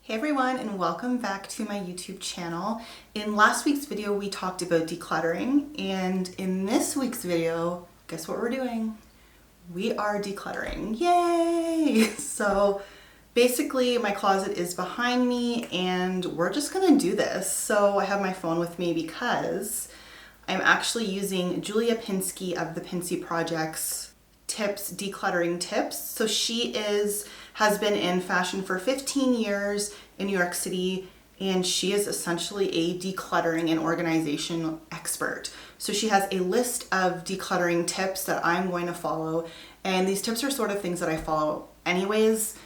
Hey everyone, and welcome back to my YouTube channel. In last week's video we talked about decluttering, and in this week's video, guess what we're doing? We are decluttering. Yay! So basically my closet is behind me and we're just gonna do this. So I have my phone with me because I'm actually using Julia Pinsky of the Pinsky Project's decluttering tips. So she has been in fashion for 15 years in New York City, and she is essentially a decluttering and organization expert. So she has a list of decluttering tips that I'm going to follow, and these tips are sort of things that I follow anyways.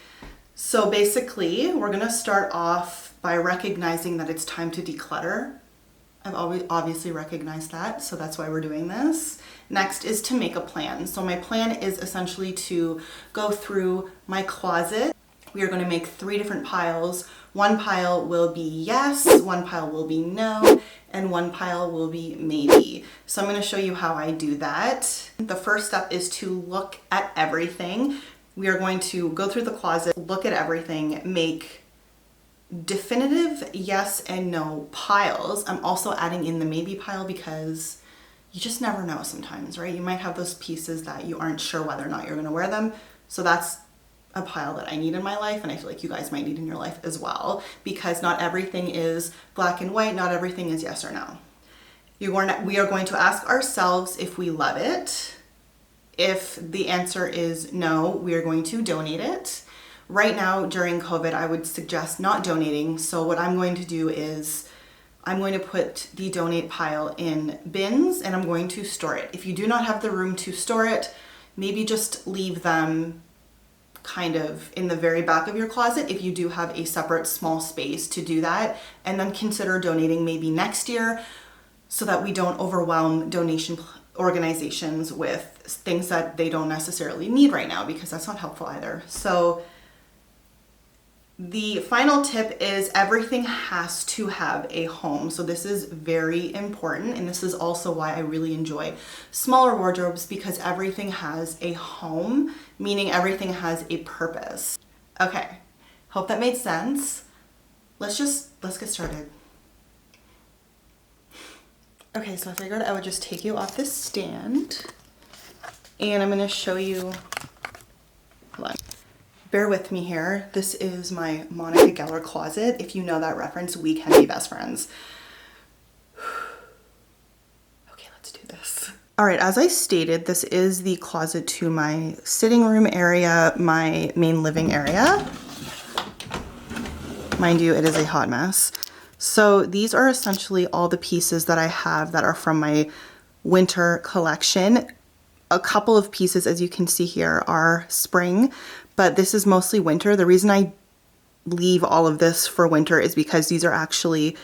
So basically, we're gonna start off by recognizing that it's time to declutter. I've always obviously recognized that, so that's why we're doing this. Next is to make a plan. So my plan is essentially to go through my closet. We are going to make 3 different piles. One pile will be yes, one pile will be no, and one pile will be maybe. So I'm going to show you how I do that. The first step is to look at everything. We are going to go through the closet, look at everything, make definitive yes and no piles. I'm also adding in the maybe pile because you just never know sometimes, right? You might have those pieces that you aren't sure whether or not you're going to wear them. So that's a pile that I need in my life, and I feel like you guys might need in your life as well, because not everything is black and white, not everything is yes or no. We are going to ask ourselves if we love it. If the answer is no, we are going to donate it. Right now, during COVID, I would suggest not donating. So what I'm going to do is I'm going to put the donate pile in bins and I'm going to store it. If you do not have the room to store it, maybe just leave them kind of in the very back of your closet if you do have a separate small space to do that, and then consider donating maybe next year so that we don't overwhelm donation organizations with things that they don't necessarily need right now, because that's not helpful either. So the final tip is everything has to have a home. So this is very important, and this is also why I really enjoy smaller wardrobes, because everything has a home, meaning everything has a purpose. Okay, hope that made sense. Let's get started. Okay, so I figured I would just take you off this stand and I'm gonna show you, hold on. Bear with me here. This is my Monica Geller closet. If you know that reference, we can be best friends. Okay, let's do this. All right, as I stated, this is the closet to my sitting room area, my main living area. Mind you, it is a hot mess. So these are essentially all the pieces that I have that are from my winter collection. A couple of pieces, as you can see here, are spring, but this is mostly winter. The reason I leave all of this for winter is because these are actually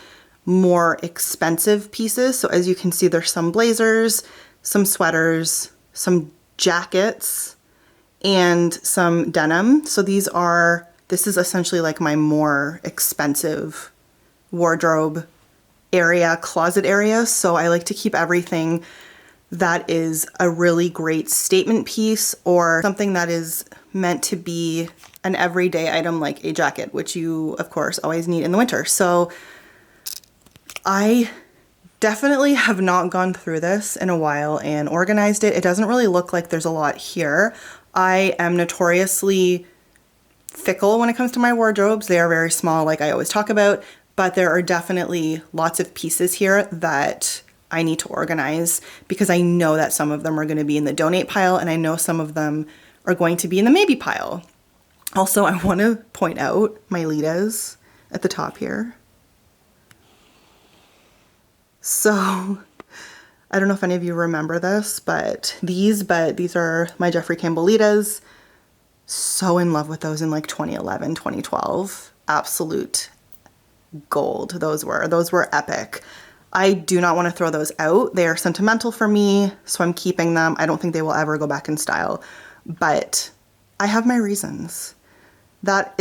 more expensive pieces. So as you can see, there's some blazers, some sweaters, some jackets, and some denim. So this is essentially like my more expensive wardrobe area, closet area. So I like to keep everything that is a really great statement piece or something that is meant to be an everyday item, like a jacket, which you of course always need in the winter. So I definitely have not gone through this in a while and organized it. It doesn't really look like there's a lot here. I am notoriously fickle when it comes to my wardrobes. They are very small, like I always talk about, but there are definitely lots of pieces here that I need to organize, because I know that some of them are going to be in the donate pile and I know some of them are going to be in the maybe pile. Also, I want to point out my Litas at the top here. So I don't know if any of you remember this, but these are my Jeffrey Campbell Litas. So in love with those in like 2011, 2012. Absolute gold. Those were epic. I do not want to throw those out. They are sentimental for me, so I'm keeping them. I don't think they will ever go back in style, but I have my reasons. That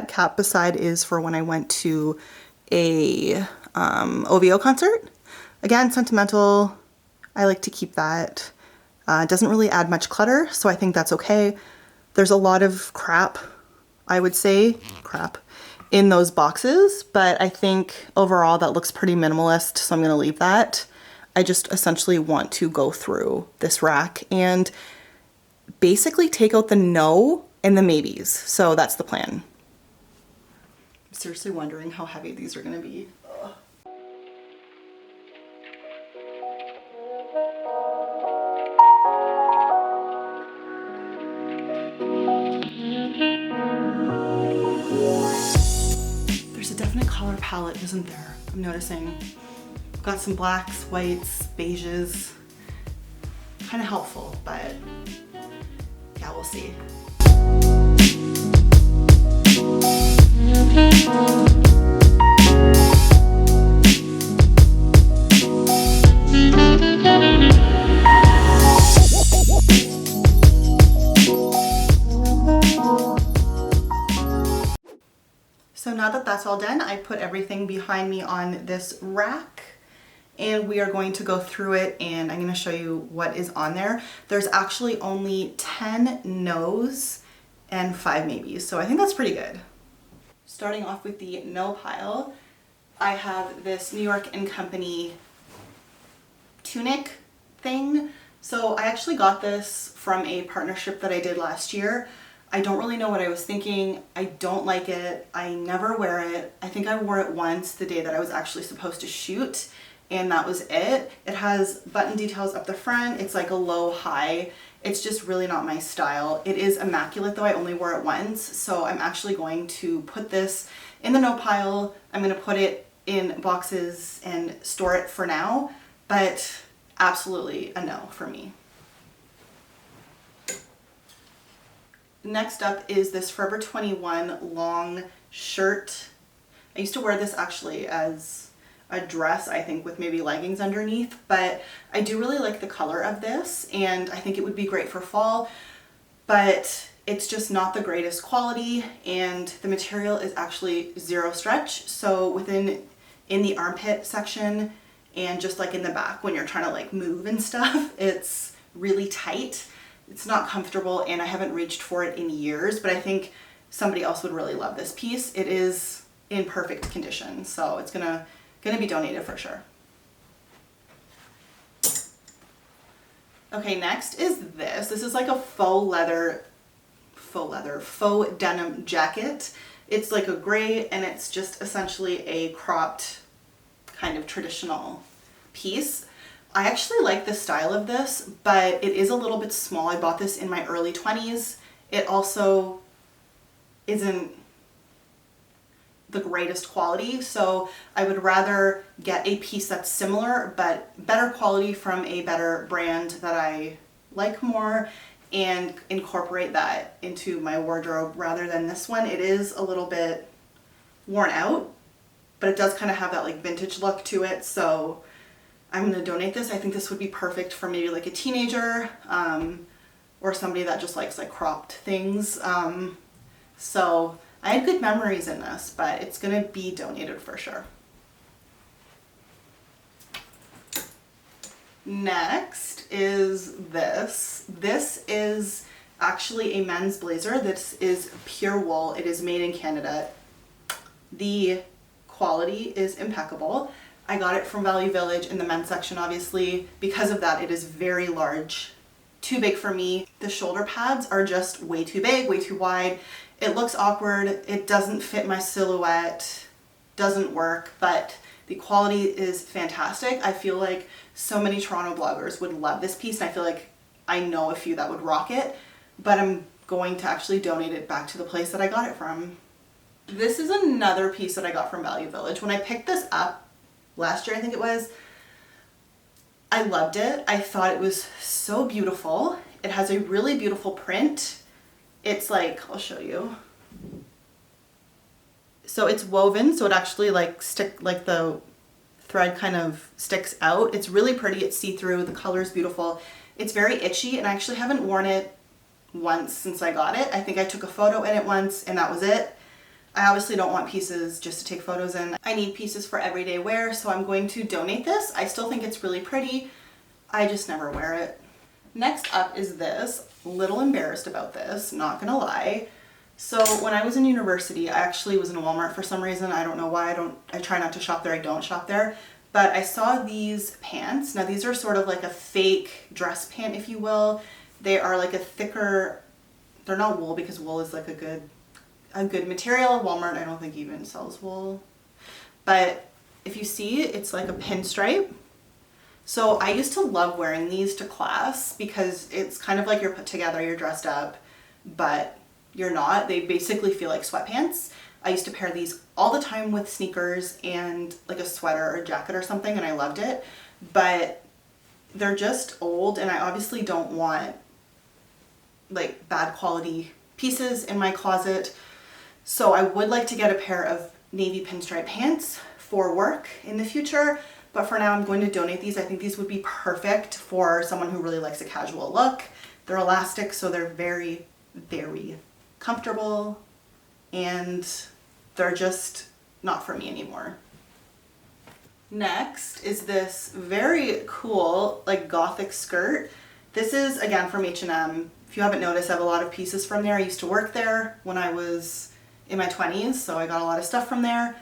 cap beside is for when I went to a OVO concert. Again, sentimental. I like to keep that. It doesn't really add much clutter, so I think that's okay. There's a lot of crap, I would say, in those boxes, but I think overall that looks pretty minimalist, so I'm gonna leave that. I just essentially want to go through this rack and basically take out the no and the maybes. So that's the plan. I'm seriously wondering how heavy these are gonna be. Ugh. There's a definite color palette, isn't there? I'm noticing. I've got some blacks, whites, beiges. Kind of helpful, but yeah, we'll see. So now that that's all done, I put everything behind me on this rack and we are going to go through it and I'm going to show you what is on there. There's actually only 10 no's and 5 maybes, so I think that's pretty good. Starting off with the no pile, I have this New York & Company tunic thing. So I actually got this from a partnership that I did last year. I don't really know what I was thinking. I don't like it. I never wear it. I think I wore it once the day that I was actually supposed to shoot, and that was it. It has button details up the front. It's like a low high. It's just really not my style. It is immaculate though. I only wore it once, so I'm actually going to put this in the no pile. I'm going to put it in boxes and store it for now, but absolutely a no for me. Next up is this Forever 21 long shirt. I used to wear this actually as a dress, I think, with maybe leggings underneath, but I do really like the color of this and I think it would be great for fall, but it's just not the greatest quality and the material is actually zero stretch. So in the armpit section and just like in the back when you're trying to like move and stuff, it's really tight. It's not comfortable and I haven't reached for it in years, but I think somebody else would really love this piece. It is in perfect condition, so it's gonna be donated for sure. Okay, next is this. This is like a faux denim jacket. It's like a gray and it's just essentially a cropped kind of traditional piece. I actually like the style of this, but it is a little bit small. I bought this in my early 20s. It also isn't the greatest quality, so I would rather get a piece that's similar but better quality from a better brand that I like more and incorporate that into my wardrobe rather than this one. It is a little bit worn out, but it does kind of have that like vintage look to it, so I'm going to donate this. I think this would be perfect for maybe like a teenager or somebody that just likes like cropped things. So I had good memories in this, but it's going to be donated for sure. Next is this. This is actually a men's blazer. This is pure wool. It is made in Canada. The quality is impeccable. I got it from Value Village in the men's section, obviously. Because of that, it is very large. Too big for me. The shoulder pads are just way too big, way too wide. It looks awkward. It doesn't fit my silhouette. Doesn't work, but the quality is fantastic. I feel like so many Toronto bloggers would love this piece, and I feel like I know a few that would rock it, but I'm going to actually donate it back to the place that I got it from. This is another piece that I got from Value Village. When I picked this up last year, I think it was, I loved it. I thought it was so beautiful. It has a really beautiful print. It's like, I'll show you. So it's woven, so it actually like the thread kind of sticks out. It's really pretty. It's see-through. The color is beautiful. It's very itchy, and I actually haven't worn it once since I got it. I think I took a photo in it once and that was it. I obviously don't want pieces just to take photos in. I need pieces for everyday wear, so I'm going to donate this. I still think it's really pretty. I just never wear it. Next up is this. A little embarrassed about this, not gonna lie. So when I was in university, I actually was in Walmart for some reason. I don't know why. I try not to shop there. I don't shop there. But I saw these pants. Now these are sort of like a fake dress pant, if you will. They are like a thicker, they're not wool because wool is like a good material. Walmart, I don't think even sells wool. But if you see, it's like a pinstripe. So I used to love wearing these to class because it's kind of like you're put together, you're dressed up, but you're not. They basically feel like sweatpants. I used to pair these all the time with sneakers and like a sweater or a jacket or something, and I loved it. But they're just old, and I obviously don't want like bad quality pieces in my closet. So I would like to get a pair of navy pinstripe pants for work in the future. But for now, I'm going to donate these. I think these would be perfect for someone who really likes a casual look. They're elastic, so they're very, very comfortable, and they're just not for me anymore. Next is this very cool, like gothic skirt. This is again from H&M. If you haven't noticed, I have a lot of pieces from there. I used to work there when I was in my 20s, so I got a lot of stuff from there.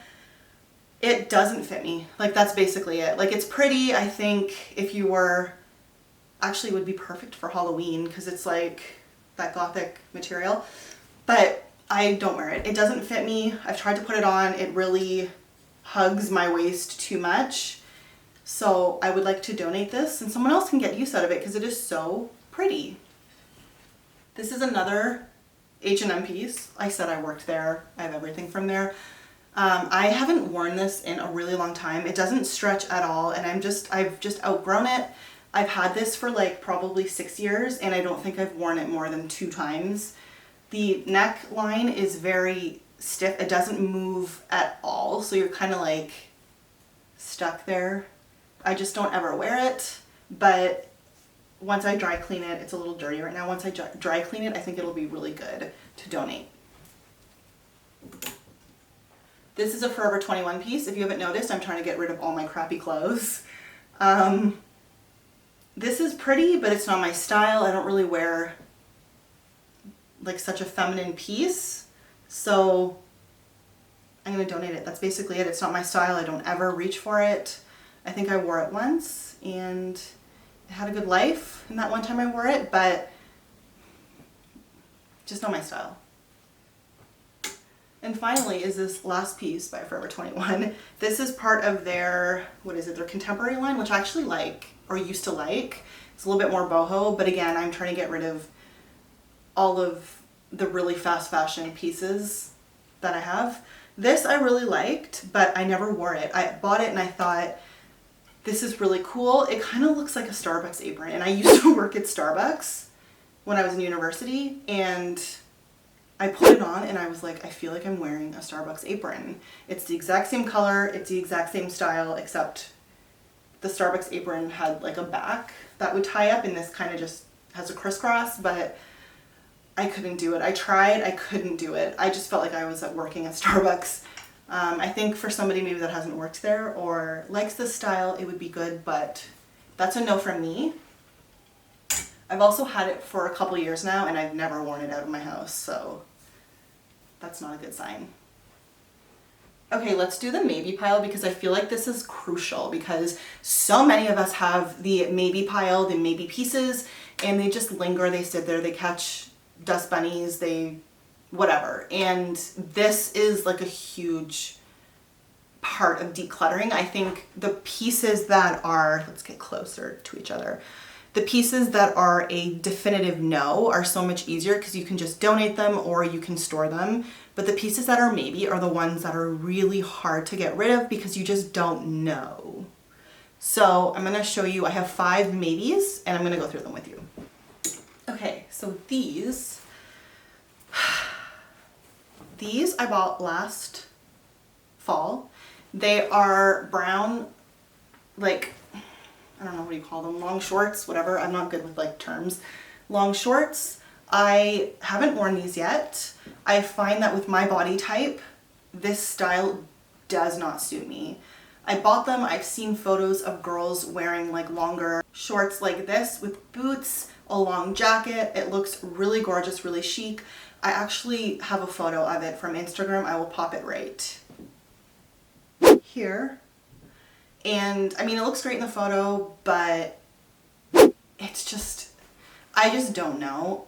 It doesn't fit me. Like, that's basically it. Like, it's pretty. I think if you were, actually would be perfect for Halloween because it's like that gothic material, but I don't wear it. It doesn't fit me. I've tried to put it on. It really hugs my waist too much. So I would like to donate this and someone else can get use out of it because it is so pretty. This is another H&M piece. I said I worked there. I have everything from there. I haven't worn this in a really long time. It doesn't stretch at all, and I've just outgrown it. I've had this for like probably 6 years, and I don't think I've worn it more than 2 times. The neckline is very stiff. It doesn't move at all, so you're kind of like stuck there. I just don't ever wear it, but once I dry clean it, it's a little dirty right now. Once I dry clean it, I think it'll be really good to donate. This is a Forever 21 piece. If you haven't noticed, I'm trying to get rid of all my crappy clothes. This is pretty, but it's not my style. I don't really wear like such a feminine piece, so I'm gonna donate it. That's basically it. It's not my style. I don't ever reach for it. I think I wore it once and it had a good life in that one time I wore it, but just not my style. And finally is this last piece by Forever 21. This is part of their, what is it, their contemporary line, which I actually like, or used to like. It's a little bit more boho, but again, I'm trying to get rid of all of the really fast fashion pieces that I have. This I really liked, but I never wore it. I bought it and I thought, this is really cool. It kind of looks like a Starbucks apron, and I used to work at Starbucks when I was in university, and I put it on and I was like, I feel like I'm wearing a Starbucks apron. It's the exact same color, it's the exact same style, except the Starbucks apron had like a back that would tie up, and this kind of just has a crisscross, but I couldn't do it. I tried, I couldn't do it. I just felt like I was working at Starbucks. I think for somebody maybe that hasn't worked there or likes this style, it would be good, but that's a no from me. I've also had it for a couple years now and I've never worn it out of my house, so that's not a good sign. Okay, let's do the maybe pile because I feel like this is crucial because so many of us have the maybe pile, the maybe pieces, and they just linger, they sit there, they catch dust bunnies, they whatever. And this is like a huge part of decluttering. I think the pieces that are, let's get closer to each other. The pieces that are a definitive no are so much easier because you can just donate them or you can store them. But the pieces that are maybe are the ones that are really hard to get rid of because you just don't know. So I'm going to show you, I have 5 maybes and I'm going to go through them with you. Okay, so these I bought last fall. They are brown, like, I don't know, what do you call them? Long shorts, whatever. I'm not good with like terms. Long shorts. I haven't worn these yet. I find that with my body type, this style does not suit me. I bought them. I've seen photos of girls wearing like longer shorts like this with boots, a long jacket. It looks really gorgeous, really chic. I actually have a photo of it from Instagram. I will pop it right here. And I mean, it looks great in the photo, but it's just, I just don't know.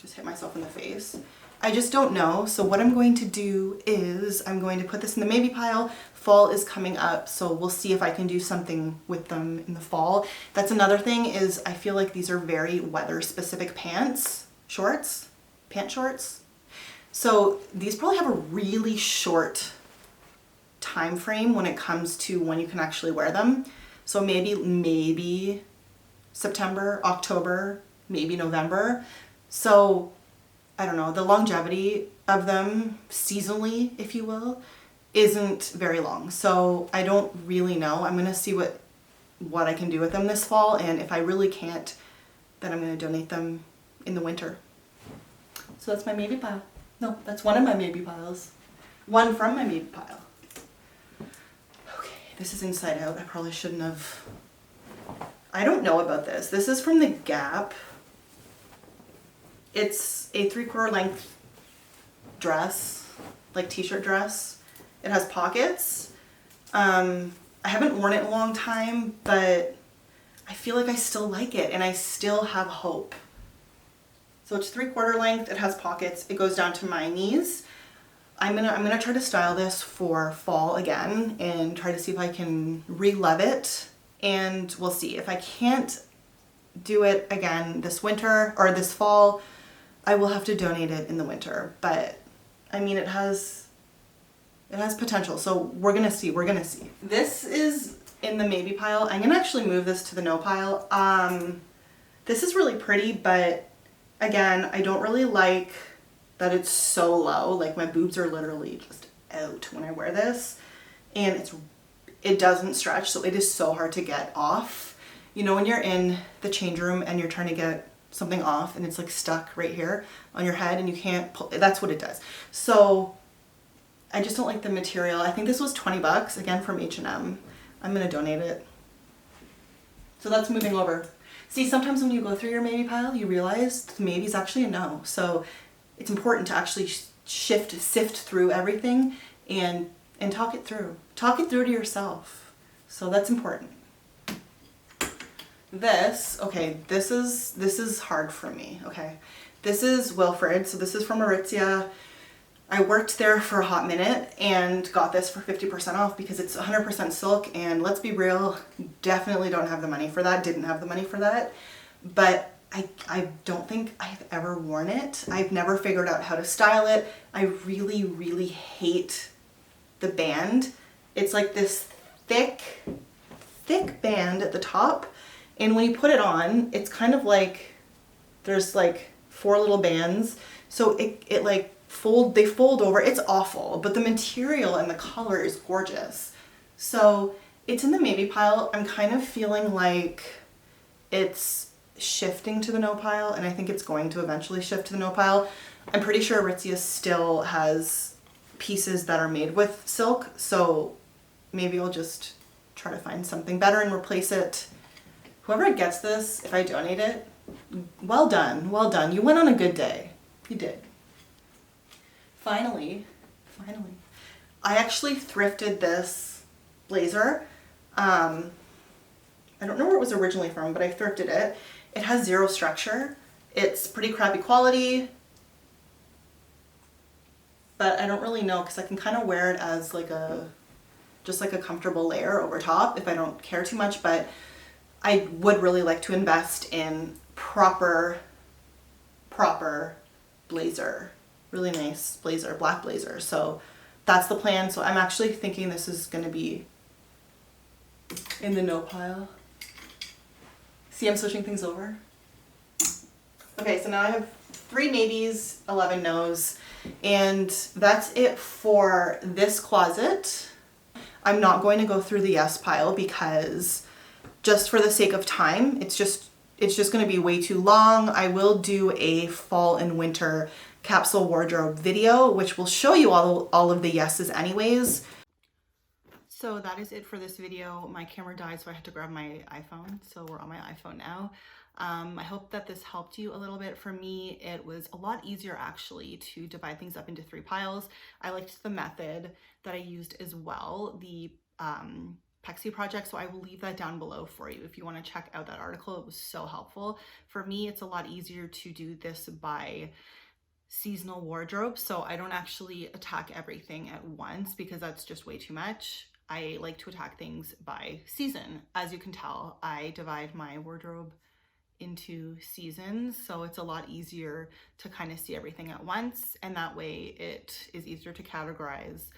Just hit myself in the face. I just don't know. So what I'm going to do is I'm going to put this in the maybe pile. Fall is coming up, so we'll see if I can do something with them in the fall. That's another thing, is I feel like these are very weather specific pants, shorts, pant shorts. So these probably have a really short time frame when it comes to when you can actually wear them. So maybe September, October, maybe November. So I don't know, the longevity of them seasonally, if you will, isn't very long. So I don't really know. I'm gonna see what I can do with them this fall, and if I really can't, then I'm gonna donate them in the winter. So that's my maybe pile. No, that's one of my maybe piles. One from my maybe pile. Okay, this is inside out. I probably shouldn't have. I don't know about this. This is from the Gap. It's a 3/4 length dress, like t-shirt dress. It has pockets. I haven't worn it in a long time, but I feel like I still like it and I still have hope. So it's 3/4 length, it has pockets, it goes down to my knees. I'm gonna try to style this for fall again and try to see if I can re-love it, and we'll see. If I can't do it again this winter or this fall, I will have to donate it in the winter. But I mean, it has potential, so we're gonna see. This is in the maybe pile. I'm gonna actually move this to the no pile. This is really pretty, but again, I don't really like that it's so low. Like, my boobs are literally just out when I wear this, and it doesn't stretch, so it is so hard to get off. You know, when you're in the change room and you're trying to get something off and it's like stuck right here on your head and you can't pull, that's what it does. So I just don't like the material. I think this was 20 bucks, again from H&M. I'm gonna donate it. So that's moving over. See, sometimes when you go through your maybe pile, you realize the maybe is actually a no. So it's important to actually sift through everything and talk it through. Talk it through to yourself. So that's important. This is hard for me, okay? This is Wilfred, so this is from Aritzia. I worked there for a hot minute and got this for 50% off because it's 100% silk, and let's be real, definitely don't have the money for that, didn't have the money for that, but I don't think I've ever worn it. I've never figured out how to style it. I really, really hate the band. It's like this thick band at the top, and when you put it on, it's kind of like there's like 4 little bands, so it like they fold over. It's awful, but the material and the color is gorgeous. So it's in the maybe pile. I'm kind of feeling like it's shifting to the no pile, and I think it's going to eventually shift to the no pile. I'm pretty sure Aritzia still has pieces that are made with silk, so maybe I'll just try to find something better and replace it. Whoever gets this, if I donate it, well done, well done. You went on a good day. You did. Finally, I actually thrifted this blazer. I don't know where it was originally from, but I thrifted it. It has zero structure. It's pretty crappy quality, but I don't really know because I can kind of wear it as like just like a comfortable layer over top if I don't care too much, but I would really like to invest in proper blazer. Really nice blazer, black blazer. So that's the plan. So I'm actually thinking this is going to be in the no pile. See, I'm switching things over. Okay, so now I have 3 maybes, 11 no's, and that's it for this closet. I'm not going to go through the yes pile because just for the sake of time, it's just going to be way too long. I will do a fall and winter capsule wardrobe video, which will show you all of the yeses anyways. So that is it for this video. My camera died, so I had to grab my iPhone. So we're on my iPhone now. I hope that this helped you a little bit. For me, it was a lot easier actually to divide things up into 3 piles. I liked the method that I used as well, the Pexi project, so I will leave that down below for you if you want to check out that article. It was so helpful. For me, it's a lot easier to do this by seasonal wardrobe, so I don't actually attack everything at once because that's just way too much. I like to attack things by season. As you can tell, I divide my wardrobe into seasons, so it's a lot easier to kind of see everything at once, and that way it is easier to categorize.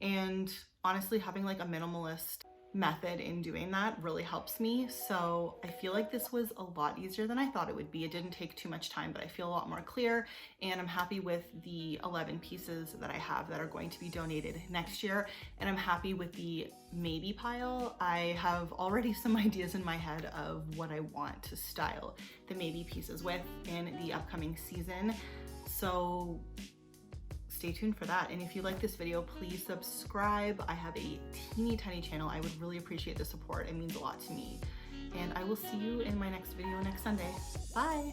And honestly, having like a minimalist method in doing that really helps me. So I feel like this was a lot easier than I thought it would be. It didn't take too much time, but I feel a lot more clear, and I'm happy with the 11 pieces that I have that are going to be donated next year. And I'm happy with the maybe pile. I have already some ideas in my head of what I want to style the maybe pieces with in the upcoming season. So stay tuned for that. And if you like this video, please subscribe. I have a teeny tiny channel. I would really appreciate the support. It means a lot to me. And I will see you in my next video next Sunday. Bye.